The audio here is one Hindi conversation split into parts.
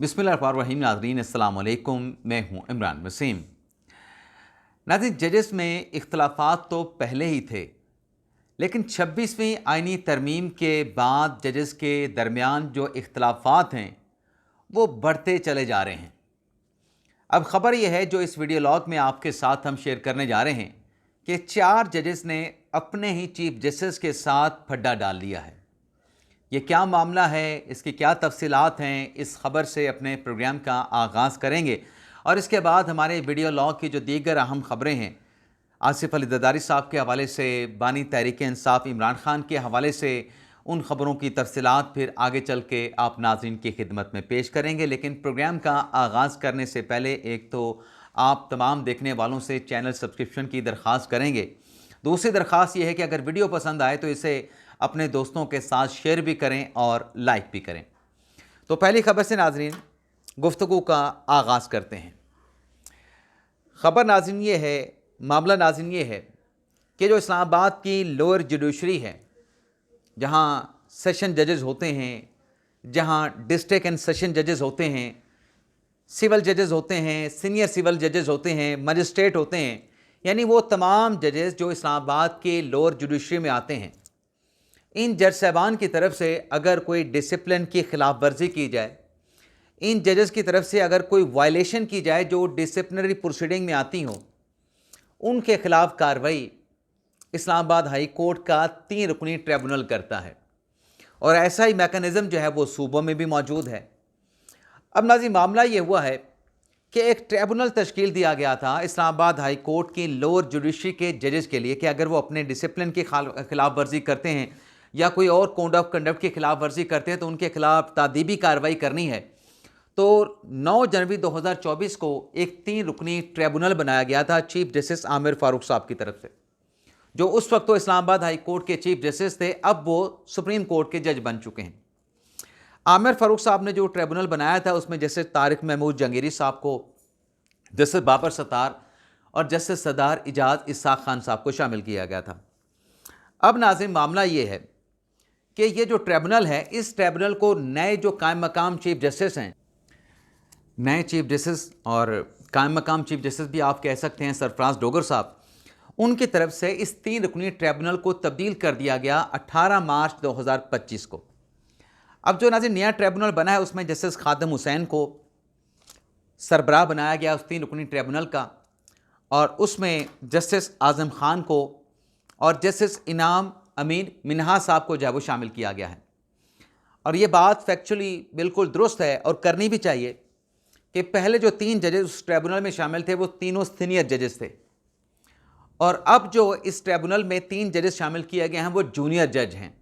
बिस्मिल्लाहिर्रहमानिर्रहीम। नाज़रीन अस्सलाम वालेकुम, मैं हूँ इमरान वसीम। नाज़रीन, जजेस में इख्तलाफात तो पहले ही थे, लेकिन 26वीं आइनी तरमीम के बाद जजेस के दरमियान जो इख्तलाफात हैं वो बढ़ते चले जा रहे हैं। अब ख़बर यह है जो इस वीडियो लॉग में आपके साथ हम शेयर करने जा रहे हैं कि 4 जजेस ने अपने ही चीफ जस्टिस के साथ फड्डा डाल लिया है। ये क्या मामला है, इसकी क्या तफसीलात हैं, इस ख़बर से अपने प्रोग्राम का आगाज़ करेंगे और इसके बाद हमारे वीडियो लॉग की जो दीगर अहम ख़बरें हैं, आसिफ अली ज़रदारी साहब के हवाले से, बानी तहरीक इंसाफ इमरान ख़ान के हवाले से, उन ख़बरों की तफसीलात फिर आगे चल के आप नाज़रीन की खिदमत में पेश करेंगे। लेकिन प्रोग्राम का आगाज़ करने से पहले एक तो आप तमाम देखने वालों से चैनल सब्सक्रिप्शन की दरख्वास्त करेंगे। दूसरी दरख्वास्त ये है कि अगर वीडियो पसंद आए तो इसे अपने दोस्तों के साथ शेयर भी करें और लाइक भी करें। तो पहली खबर से नाज़रीन गुफ्तगू का आगाज़ करते हैं। ख़बर नाज़रीन ये है, मामला नाज़रीन ये है कि जो इस्लामाबाद की लोअर जुडिशरी है, जहाँ सेशन जजेस होते हैं, जहाँ डिस्ट्रिक्ट एंड सेशन जजेस होते हैं, सिविल जजेस होते हैं, सीनियर सिविल जजेस होते हैं, मजिस्ट्रेट होते हैं, यानी वो तमाम जजेस जो इस्लामाबाद के लोअर जुडिशरी में आते हैं, इन जज साहबान की तरफ से अगर कोई डिसिप्लिन की खिलाफ वर्जी की जाए, इन जजेस की तरफ से अगर कोई वायलेशन की जाए जो डिसिप्लिनरी प्रोसीडिंग में आती हो, उनके खिलाफ कार्रवाई इस्लामाबाद हाई कोर्ट का 3 रुकनी ट्रिब्यूनल करता है और ऐसा ही मैकेनिज़्म जो है वो सूबों में भी मौजूद है। अब नाज़रीन, मामला ये हुआ है कि एक ट्रिब्यूनल तश्कील दिया गया था इस्लामाबाद हाई कोर्ट की लोअर जुडिशरी के जजेस के लिए कि अगर वो अपने डिसिप्लिन की खिलाफ वर्जी करते हैं या कोई और कोड ऑफ कंडक्ट की खिलाफ वर्जी करते हैं तो उनके खिलाफ तादीबी कार्रवाई करनी है। तो 9 जनवरी 2024 को एक 3 रुकनी ट्रिब्यूनल बनाया गया था चीफ जस्टिस आमिर फारूक साहब की तरफ से, जो उस वक्त तो इस्लामाबाद हाई कोर्ट के चीफ जस्टिस थे, अब वो सुप्रीम कोर्ट के जज बन चुके हैं। आमिर फारूक साहब ने जो ट्रिब्यूनल बनाया था उसमें जस्टिस तारिक महमूद जंगीरी साहब को, जस्टिस बाबर सत्तार और जस्टिस सरदार इजाज़ इसाक खान साहब को शामिल किया गया था। अब नाज़रीन, मामला ये है कि ये जो ट्रिब्यूनल है, इस ट्रिब्यूनल को नए जो कायम मकाम चीफ जस्टिस हैं, नए चीफ जस्टिस और कायम मकाम चीफ जस्टिस भी आप कह सकते हैं, सरफराज डोगर साहब, उनकी तरफ से इस 3 रुकनी ट्रिब्यूनल को तब्दील कर दिया गया 18 मार्च 2025 को। अब जो नाज़रीन नया ट्रिब्यूनल बना है उसमें जस्टिस खादिम हुसैन को सरबराह बनाया गया उस 3 रुकनी ट्रिब्यूनल का, और उसमें जस्टिस आज़म खान को और जस्टिस इनाम अमीन मिन्हा साहब को जो है वो शामिल किया गया है। और ये बात फैक्चुअली बिल्कुल दुरुस्त है और करनी भी चाहिए कि पहले जो 3 जजेस उस ट्रिब्यूनल में शामिल थे वो तीनों सीनियर जजेस थे, और अब जो इस ट्रिब्यूनल में 3 जजेस शामिल किए गए हैं वो जूनियर जज हैं।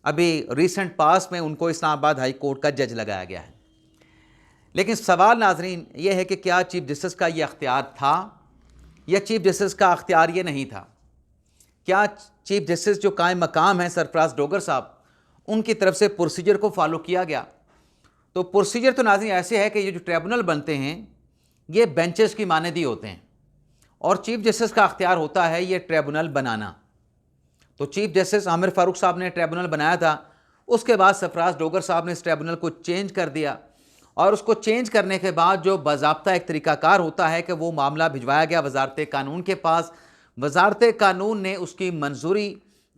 अभी रिसेंट पास में उनको इस्लामाबाद हाई कोर्ट का जज लगाया गया है। लेकिन सवाल नाजरीन ये है कि क्या चीफ जस्टिस का ये अख्तियार था या चीफ जस्टिस का अख्तियार ये नहीं था? क्या चीफ जस्टिस जो कायम मकाम हैं सरफराज डोगर साहब, उनकी तरफ से प्रोसीजर को फॉलो किया गया? तो प्रोसीजर तो नाज़रीन ऐसे है कि ये जो ट्रिब्यूनल बनते हैं ये बेंचेस की मानदी होते हैं और चीफ जस्टिस का अख्तियार होता है ये ट्रिब्यूनल बनाना। तो चीफ जस्टिस आमिर फारूक साहब ने ट्रिब्यूनल बनाया था, उसके बाद सरफराज डोगर साहब ने इस ट्रिब्यूनल को चेंज कर दिया और उसको चेंज करने के बाद जो बाज़ाब्ता एक तरीक़ाकार होता है कि वो मामला भिजवाया गया वज़ारत कानून के पास। वज़ारत कानून ने उसकी मंजूरी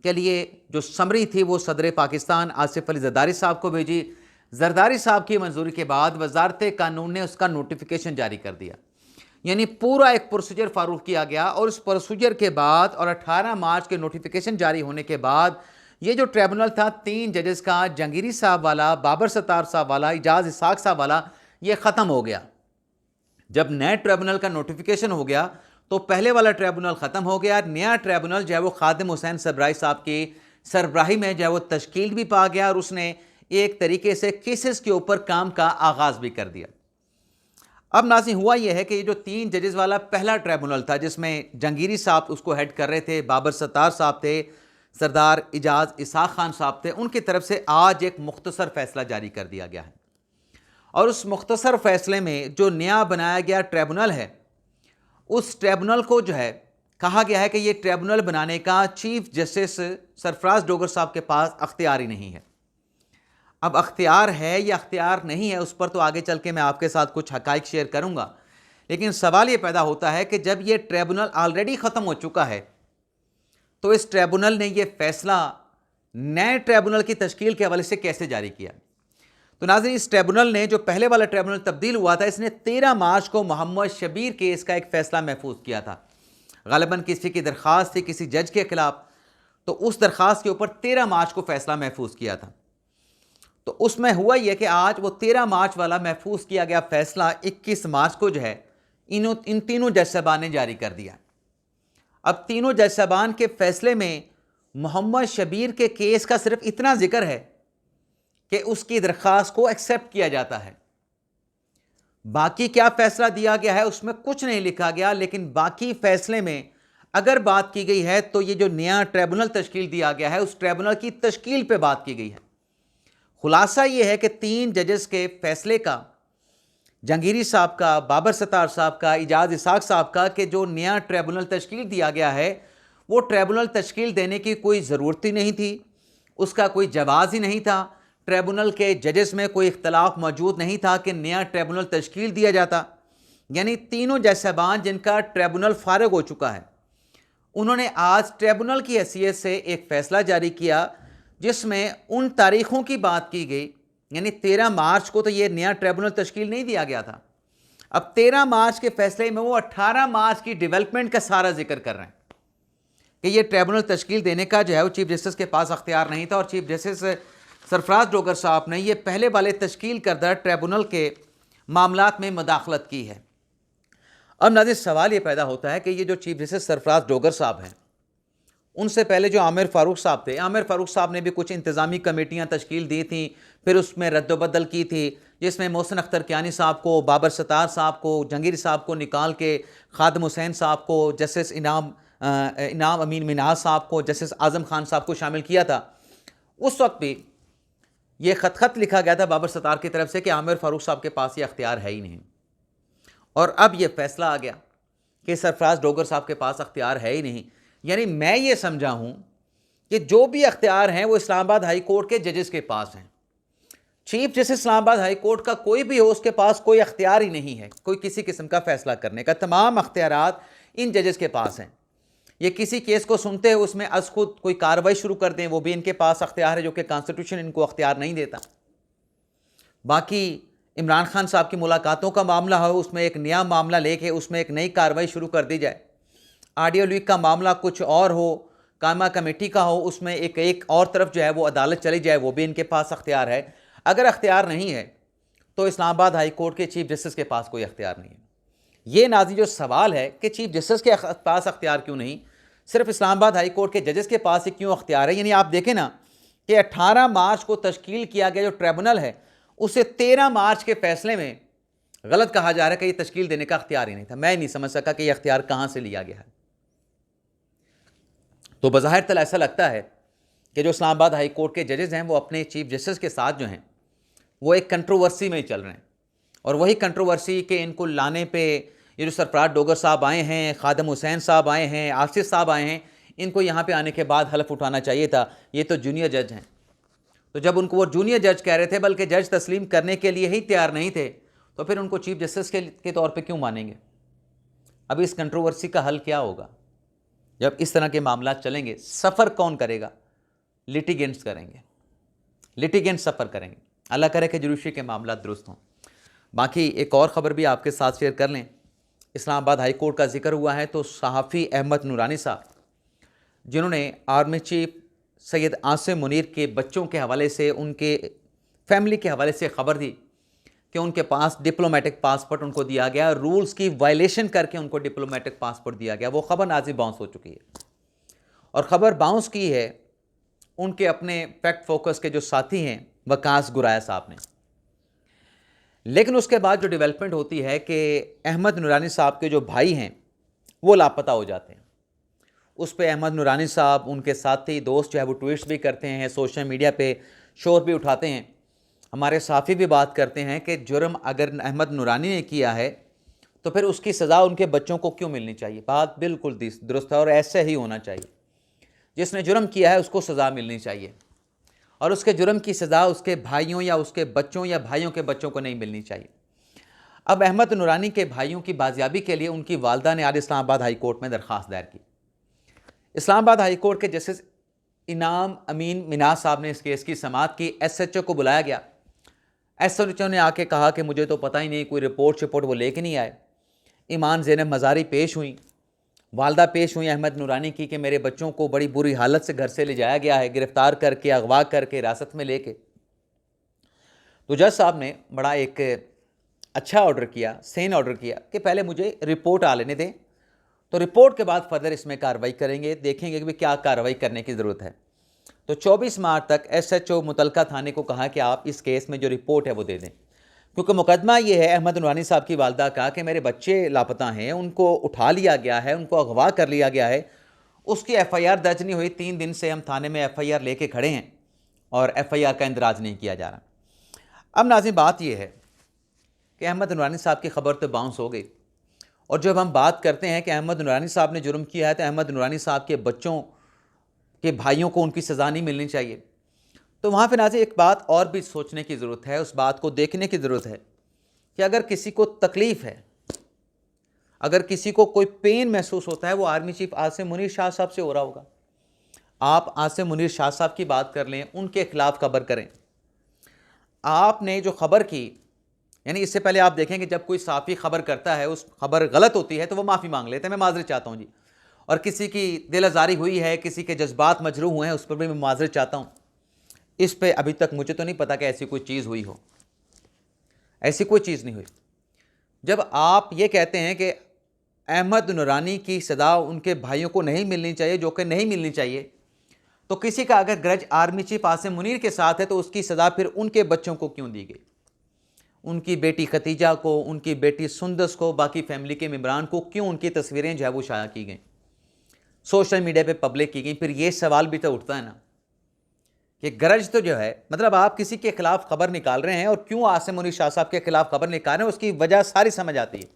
के लिए जो समरी थी वो सदर पाकिस्तान आसिफ अली ज़रदारी साहब को भेजी। ज़रदारी साहब की मंजूरी के बाद वज़ारत कानून ने उसका नोटिफिकेशन जारी कर दिया, यानी पूरा एक प्रोसीजर फारूक किया गया। और उस प्रोसीजर के बाद और 18 मार्च के नोटिफिकेशन जारी होने के बाद ये जो ट्रिब्यूनल था 3 जजेस का, जंगीरी साहब वाला, बाबर सत्तार साहब वाला, इजाज़ इसाक साहब वाला, ये ख़त्म हो गया। जब नए ट्रिब्यूनल का नोटिफिकेशन हो गया तो पहले वाला ट्रिब्यूनल ख़त्म हो गया। नया ट्रिब्यूनल जो है वो खादिम हुसैन सरबराही साहब की सरबराही में जो है वो तश्कील भी पा गया और उसने एक तरीके से केसेस के ऊपर काम का आगाज़ भी कर दिया। अब नाज़रीन हुआ यह है कि ये जो 3 जजेस वाला पहला ट्रिब्यूनल था जिसमें जंगीरी साहब उसको हेड कर रहे थे, बाबर सत्तार साहब थे, सरदार इजाज़ इसाक खान साहब थे, उनकी तरफ से आज एक मुख्तसर फैसला जारी कर दिया गया है। और उस मुख्तसर फैसले में जो नया बनाया गया ट्रिब्यूनल है, उस ट्रिब्यूनल को जो है कहा गया है कि ये ट्रिब्यूनल बनाने का चीफ जस्टिस सरफराज डोगर साहब के पास अख्तियार ही नहीं है। अब अख्तियार है या अख्तियार नहीं है उस पर तो आगे चल के मैं आपके साथ कुछ हक़ाइक़ शेयर करूँगा, लेकिन सवाल ये पैदा होता है कि जब ये ट्रिब्यूनल ऑलरेडी ख़त्म हो चुका है तो इस ट्रिब्यूनल ने ये फ़ैसला नए ट्रिब्यूनल की तश्कील के हवाले से कैसे जारी किया। तो नाज़रीन, इस ट्रिब्यूनल ने, जो पहले वाला ट्रिब्यूनल तब्दील हुआ था, इसने 13 मार्च को मोहम्मद शबीर केस का एक फ़ैसला महफूज किया था। ग़ालिबन किसी की दरख्वास्त थी किसी जज के ख़िलाफ़, तो उस दरख्वास्त के ऊपर 13 मार्च को फ़ैसला महफूज किया था। तो उसमें हुआ यह कि आज वो 13 मार्च वाला महफूज किया गया फ़ैसला 21 मार्च को जो है इन तीनों जज साहबान ने जारी कर दिया। अब तीनों जज साहबान के फ़ैसले में मोहम्मद शबीर के केस का सिर्फ इतना जिक्र है कि उसकी दरख्वास्त को एक्सेप्ट किया जाता है। बाकी क्या फ़ैसला दिया गया है उसमें कुछ नहीं लिखा गया, लेकिन बाकी फ़ैसले में अगर बात की गई है तो ये जो नया ट्रिब्यूनल तश्कील दिया गया है उस ट्रिब्यूनल की तश्कील पे बात की गई है। खुलासा ये है कि 3 जजेस के फ़ैसले का, जहांगीरी साहब का, बाबर सत्तार साहब का, इजाज़ इसाक साहब का, कि जो नया ट्रिब्यूनल तश्कील दिया गया है वो ट्रिब्यूनल तश्कील देने की कोई ज़रूरत ही नहीं थी, उसका कोई जवाज़ ही नहीं था। ट्रिब्यूनल के जजेस में कोई इख्तलाफ मौजूद नहीं था कि नया ट्रिब्यूनल तश्कील दिया जाता। यानी तीनों जज साहबान जिनका ट्रिब्यूनल फारिग हो चुका है, उन्होंने आज ट्रिब्यूनल की हैसियत से एक फ़ैसला जारी किया जिसमें उन तारीख़ों की बात की गई। यानी 13 मार्च को तो ये नया ट्रिब्यूनल तश्कील नहीं दिया गया था। अब 13 मार्च के फ़ैसले में वो 18 मार्च की डेवलपमेंट का सारा जिक्र कर रहे हैं कि ये ट्रिब्यूनल तश्कील देने का जो है वो चीफ जस्टिस के पास अख्तियार नहीं था, और चीफ जस्टिस सरफराज डोगर साहब ने ये पहले वाले तश्कील करदा ट्रिब्यूनल के मामलात में मुदाखलत की है। अब नाज़रीन, सवाल ये पैदा होता है कि ये जो चीफ जस्टिस सरफराज डोगर साहब हैं, उनसे पहले जो आमिर फ़ारूक साहब थे, आमिर फ़ारूक साहब ने भी कुछ इंतज़ामी कमेटियाँ तश्कील दी थी, फिर उसमें रद्दबदल की थी, जिसमें मोहसिन अख्तर कियानी साहब को, बाबर सत्तार साहब को, जहांगीर साहब को निकाल के खादिम हुसैन साहब को, जस्टिस इनाम अमीन मिनाज साहब को, जस्टिस आज़म खान साहब को शामिल किया था। उस वक्त भी ये ख़त लिखा गया था बाबर सत्तार की तरफ से कि आमिर फ़ारूक साहब के पास ये अख्तियार है ही नहीं, और अब ये फ़ैसला आ गया कि सरफराज डोगर साहब के पास अख्तियार है ही नहीं। यानी मैं ये समझा हूँ कि जो भी अख्तियार हैं वो इस्लामाबाद हाई कोर्ट के जजेस के पास हैं। Chief justice Islamabad high court का कोई भी हो, उसके पास कोई अख्तियार ही नहीं है कोई किसी किस्म का फ़ैसला करने का। तमाम अख्तियारात इन जजेस के पास हैं। ये किसी केस को सुनते हैं उसमें अज खुद कोई कार्रवाई शुरू कर दें, वो भी इनके पास अख्तियार है, जो कि कॉन्स्टिट्यूशन इनको अख्तियार नहीं देता। बाकी इमरान खान साहब की मुलाकातों का मामला हो, उसमें एक नया मामला लेके उसमें एक नई कार्रवाई शुरू कर दी जाए। ऑडियो लीक का मामला कुछ और हो, कायमा कमेटी का हो, उसमें एक और तरफ जो है वो अदालत चली जाए, वो भी इनके पास अख्तियार है। अगर अख्तियार नहीं है तो इस्लामाबाद हाई कोर्ट के चीफ जस्टिस के पास कोई अख्तियार नहीं है। ये नाज़रीन जो सवाल है कि चीफ जस्टिस के पास अख्तियार क्यों नहीं, सिर्फ इस्लामाबाद हाई कोर्ट के जजेस के पास ही क्यों अख्तियार है। यानी आप देखें ना कि 18 मार्च को तश्कील किया गया जो ट्रिब्यूनल है, उसे 13 मार्च के फ़ैसले में गलत कहा जा रहा है कि ये तश्कील देने का अख्तियार ही नहीं था। मैं नहीं समझ सका कि यह अख्तियार कहाँ से लिया गया है। तो बज़ाहिर तल ऐसा लगता है कि जो इस्लामाबाद हाई कोर्ट के जजेस हैं वो अपने चीफ जस्टिस के साथ जो हैं वो एक कंट्रोवर्सी में ही चल रहे हैं, और वही कंट्रोवर्सी के इनको लाने पे ये जो सरफराज डोगर साहब आए हैं, खादिम हुसैन साहब आए हैं, आसिफ साहब आए हैं, इनको यहाँ पे आने के बाद हलफ उठाना चाहिए था। ये तो जूनियर जज हैं, तो जब उनको वो जूनियर जज कह रहे थे, बल्कि जज तस्लीम करने के लिए ही तैयार नहीं थे, तो फिर उनको चीफ जस्टिस के तौर पे क्यों मानेंगे। अब इस कंट्रोवर्सी का हल क्या होगा जब इस तरह के मामला चलेंगे? सफ़र कौन करेगा? लिटिगेंट्स करेंगे, लिटिगेंट्स सफ़र करेंगे। अल्लाह करे कि जुडिशरी के मामला दुरुस्त हों। बाकी एक और ख़बर भी आपके साथ शेयर कर लें। इस्लामाबाद हाई कोर्ट का जिक्र हुआ है तो सहाफ़ी अहमद नूरानी साहब, जिन्होंने आर्मी चीफ सैयद आसिम मुनीर के बच्चों के हवाले से, उनके फैमिली के हवाले से ख़बर दी कि उनके पास डिप्लोमेटिक पासपोर्ट उनको दिया गया, रूल्स की वायलेशन करके उनको डिप्लोमेटिक पासपोर्ट दिया गया। वो ख़बर नाज़िर बाउंस हो चुकी है, और ख़बर बाउंस की है उनके अपने फैक्ट फोकस के जो साथी हैं वकास गुराया साहब ने। लेकिन उसके बाद जो डेवलपमेंट होती है कि अहमद नूरानी साहब के जो भाई हैं वो लापता हो जाते हैं। उस पर अहमद नूरानी साहब, उनके साथी दोस्त जो है वो ट्वीट्स भी करते हैं, सोशल मीडिया पे शोर भी उठाते हैं। हमारे साफ़ी भी बात करते हैं कि जुर्म अगर अहमद नूरानी ने किया है तो फिर उसकी सज़ा उनके बच्चों को क्यों मिलनी चाहिए। बात बिल्कुल दुरुस्त है और ऐसे ही होना चाहिए। जिसने जुर्म किया है उसको सज़ा मिलनी चाहिए। और उसके जुर्म की सज़ा उसके भाइयों या उसके बच्चों या भाइयों के बच्चों को नहीं मिलनी चाहिए। अब अहमद नूरानी के भाइयों की बाजियाबी के लिए उनकी वालदा ने आज इस्लामाबाद हाई कोर्ट में दरख्वास्त दायर की। इस्लामाबाद हाई कोर्ट के जस्टिस इनाम अमीन मिनाज साहब ने इस केस की समाअत की। SHO को बुलाया गया। SHO ने आके कहा कि मुझे तो पता ही नहीं, कोई रिपोर्ट वो लेके नहीं आए। ईमान ज़ैनब मज़ारी पेश हुई, वालदा पेश हुई अहमद नूरानी की कि मेरे बच्चों को बड़ी बुरी हालत से घर से ले जाया गया है, गिरफ्तार करके, अगवा करके, हिरासत में लेके। तो जज साहब ने बड़ा एक अच्छा ऑर्डर किया, सेन ऑर्डर किया कि पहले मुझे रिपोर्ट आ लेने दें, तो रिपोर्ट के बाद फर्दर इसमें कार्रवाई करेंगे, देखेंगे कि क्या कार्रवाई करने की ज़रूरत है। तो 24 मार्च तक SHO मुतलका थाने को कहा कि आप इस केस में जो रिपोर्ट है वो दे दें, क्योंकि मुकदमा ये है अहमद नूरानी साहब की वालदा का कि मेरे बच्चे लापता हैं, उनको उठा लिया गया है, उनको अगवा कर लिया गया है। उसकी FIR दर्ज नहीं हुई। 3 दिन से हम थाने में FIR लेके खड़े हैं और FIR का इंदराज नहीं किया जा रहा। अब नाज़रीन बात यह है कि अहमद नूरानी साहब की खबर तो बाउंस हो गई, और जब हम बात करते हैं कि अहमद नूरानी साहब ने जुर्म किया है तो अहमद नूरानी साहब के बच्चों के भाइयों को उनकी सज़ा नहीं मिलनी चाहिए, तो वहाँ पे नाज़रीन एक बात और भी सोचने की ज़रूरत है, उस बात को देखने की ज़रूरत है कि अगर किसी को तकलीफ़ है, अगर किसी को कोई पेन महसूस होता है, वो आर्मी चीफ आसिम मुनीर शाह साहब से हो रहा होगा। आप आसिम मुनीर शाह साहब की बात कर लें, उनके खिलाफ खबर करें। आपने जो खबर की, यानी इससे पहले आप देखें कि जब कोई साफ़ी खबर करता है, उस खबर गलत होती है तो वो माफ़ी मांग लेते हैं, मैं माजरत चाहता हूँ जी, और किसी की दिल आज़ारी हुई है, किसी के जज्बात मजरूह हुए हैं, उस पर भी मैं माजरत चाहता हूँ। इस पे अभी तक मुझे तो नहीं पता कि ऐसी कोई चीज़ हुई हो, ऐसी कोई चीज़ नहीं हुई। जब आप ये कहते हैं कि अहमद नूरानी की सज़ा उनके भाइयों को नहीं मिलनी चाहिए, जो कि नहीं मिलनी चाहिए, तो किसी का अगर grudge army chief Asim Munir के साथ है तो उसकी सज़ा फिर उनके बच्चों को क्यों दी गई? उनकी बेटी खतीजा को, उनकी बेटी सुंदस को, बाकी फैमिली के मेम्बरान को क्यों उनकी तस्वीरें जो है वो शाया की गई, सोशल मीडिया पे पब्लिक की गई? फिर ये सवाल भी तो उठता है ना कि गरज तो जो है, मतलब आप किसी के खिलाफ खबर निकाल रहे हैं, और क्यों आसिम मुनीर शाह साहब के खिलाफ खबर निकाल रहे हैं, उसकी वजह सारी समझ आती है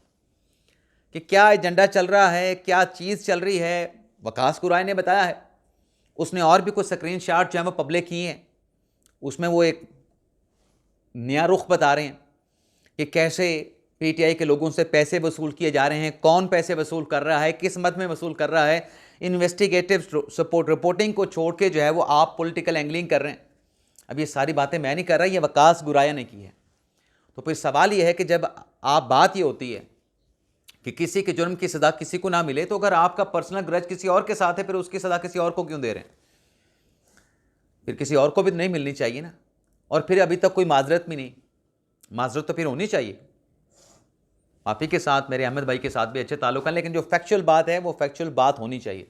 कि क्या एजेंडा चल रहा है, क्या चीज़ चल रही है। वकास कुराई ने बताया है, उसने और भी कुछ स्क्रीन शॉट जो है वो पब्लिक किए हैं, उसमें वो एक नया रुख बता रहे हैं कि कैसे PTI के लोगों से पैसे वसूल किए जा रहे हैं, कौन पैसे वसूल कर रहा है, किस मद में वसूल कर रहा है। इन्वेस्टिगेटिव सपोर्ट रिपोर्टिंग को छोड़ के जो है वो आप पॉलिटिकल एंगलिंग कर रहे हैं। अब ये सारी बातें मैं नहीं कर रहा, ये वकास गुराया ने की है। तो फिर सवाल ये है कि जब आप बात ये होती है कि किसी के जुर्म की सज़ा किसी को ना मिले, तो अगर आपका पर्सनल ग्रज किसी और के साथ है, फिर उसकी सज़ा किसी और को क्यों दे रहे हैं? फिर किसी और को भी नहीं मिलनी चाहिए ना। और फिर अभी तक कोई माजरत भी नहीं। माजरत तो फिर होनी चाहिए। आप ही के साथ, मेरे अहमद भाई के साथ भी अच्छे ताल्लुक हैं, लेकिन जो फैक्चुअल बात है वो फैक्चुअल बात होनी चाहिए।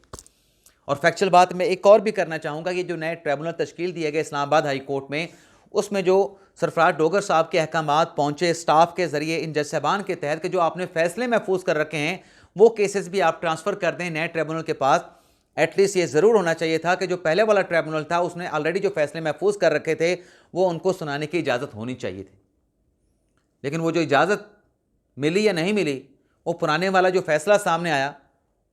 और फैक्चुअल बात मैं एक और भी करना चाहूँगा कि जो नए ट्रिब्यूनल तश्कील दिए गए इस्लामाबाद हाई कोर्ट में, उसमें जो सरफराज डोगर साहब के अहकामात पहुँचे स्टाफ के ज़रिए इन जज साहबान के तहत के जो आपने फैसले महफूज कर रखे हैं, वो केसेस भी आप ट्रांसफ़र कर दें नए ट्रिब्यूनल के पास। एटलीस्ट ये ज़रूर होना चाहिए था कि जो पहले वाला ट्रिब्यूनल था उसने ऑलरेडी जो फैसले महफूज कर रखे थे वो उनको सुनाने की इजाज़त होनी चाहिए थी। लेकिन वो जो इजाज़त मिली या नहीं मिली, वो पुराने वाला जो फैसला सामने आया,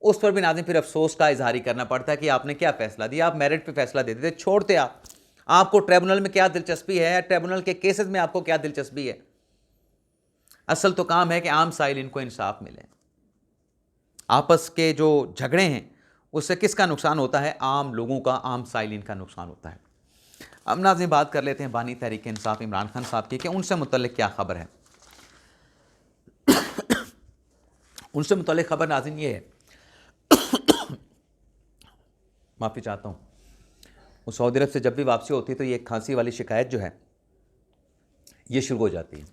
उस पर भी नाज़रीन फिर अफसोस का इजहार ही करना पड़ता है कि आपने क्या फ़ैसला दिया। आप मेरिट पे फैसला देते थे, छोड़ते आप। आपको ट्रिब्यूनल में क्या दिलचस्पी है, ट्रिब्यूनल के केसेस में आपको क्या दिलचस्पी है? असल तो काम है कि आम साइलिन को इंसाफ मिले। आपस के जो झगड़े हैं उससे किसका नुकसान होता है? आम लोगों का, आम साइलिन का नुकसान होता है। अब नाज़रीन बात कर लेते हैं बानी तहरीक इंसाफ इमरान खान साहब की कि उनसे मुतल्लिक क्या खबर है। उनसे मुतल्लिक खबर नाज़रीन ये है, माफ़ी चाहता हूँ, वो सऊदी अरब से जब भी वापसी होती है तो ये खांसी वाली शिकायत जो है ये शुरू हो जाती है।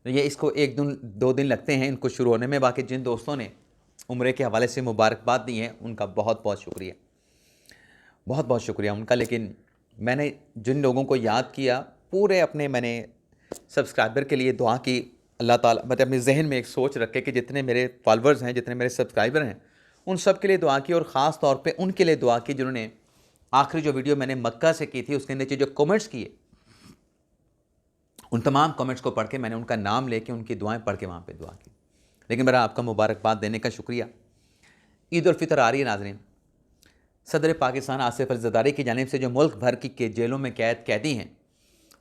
तो ये इसको 1-2 दिन लगते हैं इनको शुरू होने में। बाकी जिन दोस्तों ने उम्रे के हवाले से मुबारकबाद दी है उनका बहुत बहुत शुक्रिया, बहुत बहुत शुक्रिया उनका। लेकिन मैंने जिन लोगों को याद किया, पूरे अपने मैंने सब्सक्राइबर के लिए दुआ की। अल्लाह ताला मतलब अपने जहन में एक सोच रखे कि जितने मेरे फॉलोअर्स हैं, जितने मेरे सब्सक्राइबर हैं, उन सब के लिए दुआ की, और ख़ास तौर पे उनके लिए दुआ की जिन्होंने आखिरी जो वीडियो मैंने मक्का से की थी उसके नीचे जो कमेंट्स किए, उन तमाम कमेंट्स को पढ़ के मैंने उनका नाम लेके उनकी दुआएं पढ़ के वहाँ पे दुआ की। लेकिन मेरा आपका मुबारकबाद देने का शुक्रिया। ईद उल फितर आ रही है नाज़रीन, सदर पाकिस्तान आसिफ अली ज़रदारी की जानिब से जो मुल्क भर की जेलों में कैदी हैं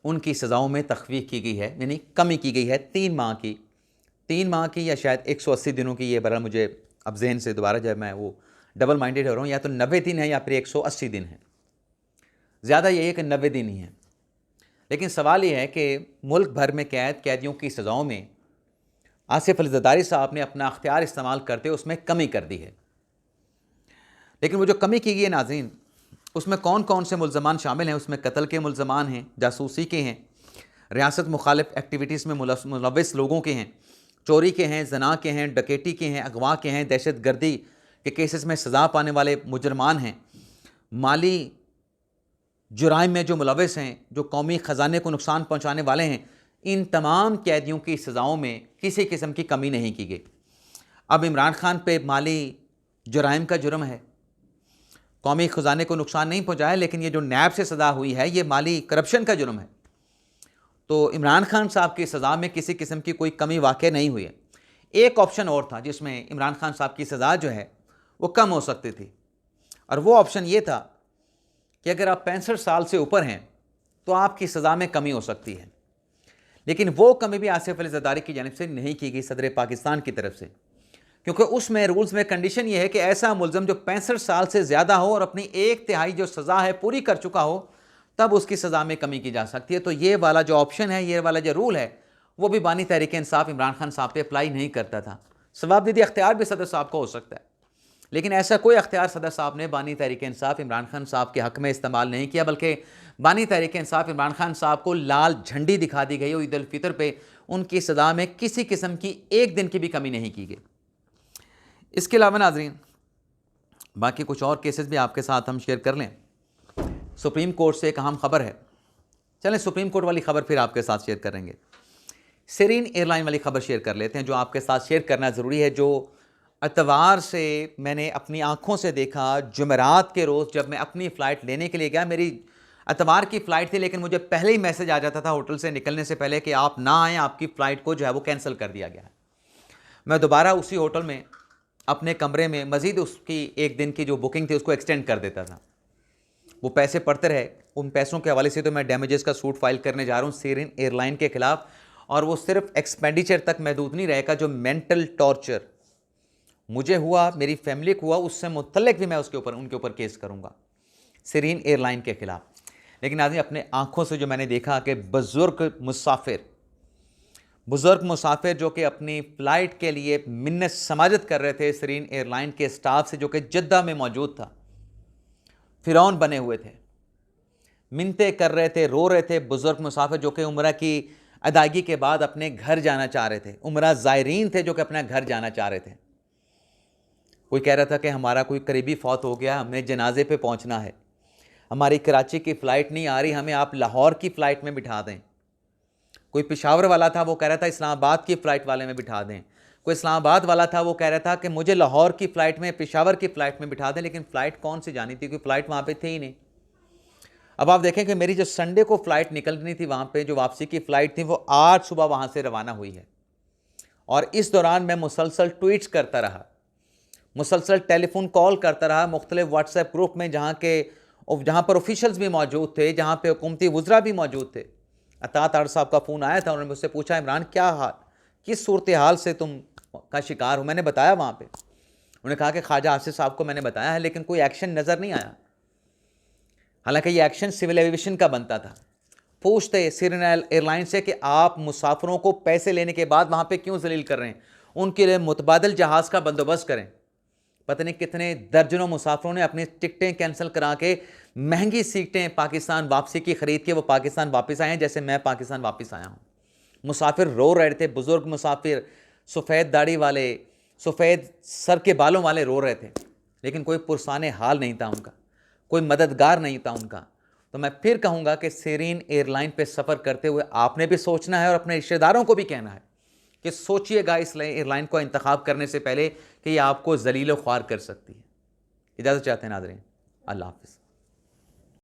उनकी सज़ाओं में तखफीफ की गई है, यानी कमी की गई है 3 माह की या शायद 180 दिनों की। ये बरा मुझे अब जहन से दोबारा जब मैं वो डबल माइंडेड हो रहा हूँ, या तो 90 दिन है या फिर 180 दिन है, ज़्यादा यही है कि 90 दिन ही है। लेकिन सवाल ये है कि मुल्क भर में कैदियों की सज़ाओं में आसिफ अली ज़रदारी साहब ने अपना अख्तियार इस्तेमाल करते उसमें कमी कर दी है। लेकिन वो जो कमी की गई है नाज़रीन, उसमें कौन कौन से मुल्ज़मान शामिल हैं? उसमें कत्ल के मुल्ज़मान हैं, जासूसी के हैं, रियासत मुखालिफ एक्टिविटीज़ में मुलव्वस लोगों के हैं, चोरी के हैं, जना के हैं, डकैती के हैं, अगवा के हैं, दहशत गर्दी के केसेस में सज़ा पाने वाले मुजरमान हैं, माली जुराइम में जो मुलव्वस हैं, जो कौमी ख़जाने को नुकसान पहुँचाने वाले हैं, इन तमाम कैदियों की सज़ाओं में किसी किस्म की कमी नहीं की गई। अब इमरान खान पे माली जुराइम का जुर्म है, कौमी ख़जाने को नुकसान नहीं पहुँचाया, लेकिन ये जो नैब से सज़ा हुई है ये माली करप्शन का जुर्म है। तो इमरान खान साहब की सज़ा में किसी किस्म की कोई कमी वाक़ई नहीं हुई है। एक ऑप्शन और था जिसमें इमरान खान साहब की सज़ा जो है वो कम हो सकती थी, और वो ऑप्शन ये था कि अगर आप 65 साल से ऊपर हैं तो आपकी सज़ा में कमी हो सकती है। लेकिन वो कमी भी आसिफ अली ज़रदारी की जानिब से नहीं की गई सदर पाकिस्तान की तरफ से, क्योंकि उसमें रूल्स में कंडीशन ये है कि ऐसा मुल्ज़म जो 65 साल से ज़्यादा हो और अपनी 1/3 जो सज़ा है पूरी कर चुका हो, तब उसकी सज़ा में कमी की जा सकती है। तो ये वाला जो ऑप्शन है, ये वाला जो रूल है, वो भी बानी तहरीक इंसाफ इमरान खान साहब पे अप्लाई नहीं करता था। सवाबदीदी अख्तियार भी सदर साहब को हो सकता है, लेकिन ऐसा कोई अख्तियार सदर साहब ने बानी तहरीक इंसाफ इमरान खान साहब के हक़ में इस्तेमाल नहीं किया, बल्कि बानी तहरीक इंसाफ इमरान खान साहब को लाल झंडी दिखा दी गई और ईद उल फितर पे उनकी सज़ा में किसी किस्म की 1 दिन की भी कमी नहीं की गई। इसके अलावा नाज़रीन, बाकी कुछ और केसेस भी आपके साथ हम शेयर कर लें। सुप्रीम कोर्ट से एक अहम खबर है, चलें सुप्रीम कोर्ट वाली खबर फिर आपके साथ शेयर करेंगे। सेरीन एयरलाइन वाली खबर शेयर कर लेते हैं, जो आपके साथ शेयर करना ज़रूरी है, जो इतवार से मैंने अपनी आँखों से देखा। जुमेरात के रोज़ जब मैं अपनी फ़्लाइट लेने के लिए गया, मेरी इतवार की फ़्लाइट थी, लेकिन मुझे पहले ही मैसेज आ जाता था होटल से निकलने से पहले कि आप ना आएँ, आपकी फ़्लाइट को जो है वो कैंसिल कर दिया गया है। मैं दोबारा उसी होटल में अपने कमरे में मज़ीद उसकी 1 दिन की जो बुकिंग थी उसको एक्सटेंड कर देता था। वो पैसे पड़ते रहे, उन पैसों के हवाले से तो मैं डैमेजेस का सूट फाइल करने जा रहा हूँ सेरीन एयरलाइन के ख़िलाफ़, और वो सिर्फ एक्सपेंडिचर तक महदूद नहीं रहेगा। जो मेंटल टॉर्चर मुझे हुआ, मेरी फैमिली को हुआ, उससे मुतल्लिक भी मैं उनके ऊपर केस करूँगा सेरीन एयरलाइन के ख़िलाफ़। लेकिन आदमी अपने आँखों से जो मैंने देखा कि बुज़ुर्ग मुसाफिर जो कि अपनी फ़्लाइट के लिए मिन्नत समाजत कर रहे थे सेरीन एयरलाइन के स्टाफ से, जो कि जद्दा में मौजूद था, फ़िरौन बने हुए थे, मिन्नतें कर रहे थे, रो रहे थे। बुज़ुर्ग मुसाफिर जो कि उम्रा की अदायगी के बाद अपने घर जाना चाह रहे थे, उम्रा ज़ायरीन थे जो कि अपना घर जाना चाह रहे थे। कोई कह रहा था कि हमारा कोई करीबी फौत हो गया, हमें जनाजे पे पहुंचना है, हमारी कराची की फ़्लाइट नहीं आ रही, हमें आप लाहौर की फ़्लाइट में बिठा दें। कोई पेशावर वाला था, वो कह रहा था इस्लामाबाद की फ़्लाइट वाले में बिठा दें। कोई इस्लामाबाद वाला था, वो कह रहा था कि मुझे लाहौर की फ़्लाइट में, पेशावर की फ़्लाइट में बिठा दें। लेकिन फ़्लाइट कौन सी जानी थी, क्योंकि फ़्लाइट वहाँ पे थी ही नहीं। अब आप देखें कि मेरी जो संडे को फ़्लाइट निकलनी थी, वहाँ पे जो वापसी की फ़्लाइट थी, वो आज सुबह वहाँ से रवाना हुई है। और इस दौरान मैं मुसलसल ट्वीट्स करता रहा, मुसलसल टेलीफोन कॉल करता रहा मुख्तलिफ व्हाट्सएप ग्रुप में, जहाँ पर ऑफिशियल्स भी मौजूद थे, जहाँ पे हुकूमती वज़रा भी मौजूद थे। अतात आर साहब का फ़ोन आया था, उन्होंने मुझसे पूछा, इमरान क्या हाल, किस सूरत हाल से तुम का शिकार हो। मैंने बताया वहाँ पे, उन्होंने कहा कि ख्वाजा आसिफ साहब को मैंने बताया है, लेकिन कोई एक्शन नज़र नहीं आया। हालांकि ये एक्शन सिविल एविएशन का बनता था। पूछते सेरीन एयरलाइन से कि आप मुसाफिरों को पैसे लेने के बाद वहाँ पे क्यों जलील कर रहे हैं, उनके लिए मुतबादल जहाज़ का बंदोबस्त करें। पता नहीं कितने दर्जनों मुसाफिरों ने अपनी टिकटें कैंसिल करा के महंगी सीटें पाकिस्तान वापसी की ख़रीद के वो पाकिस्तान वापस आए हैं, जैसे मैं पाकिस्तान वापस आया हूँ। मुसाफिर रो रहे थे, बुज़ुर्ग मुसाफिर, सफ़ेद दाढ़ी वाले, सफ़ेद सर के बालों वाले रो रहे थे, लेकिन कोई पुरसाने हाल नहीं था उनका, कोई मददगार नहीं था उनका। तो मैं फिर कहूँगा कि सेरीन एयरलाइन पे सफ़र करते हुए आपने भी सोचना है और अपने रिश्तेदारों को भी कहना है कि सोचिएगा इस एयरलाइन को इंतखाब करने से पहले कि ये आपको ज़लील व ख्वार कर सकती है। इजाज़त चाहते हैं नाज़रीन, अल्लाह हाफ़िज़।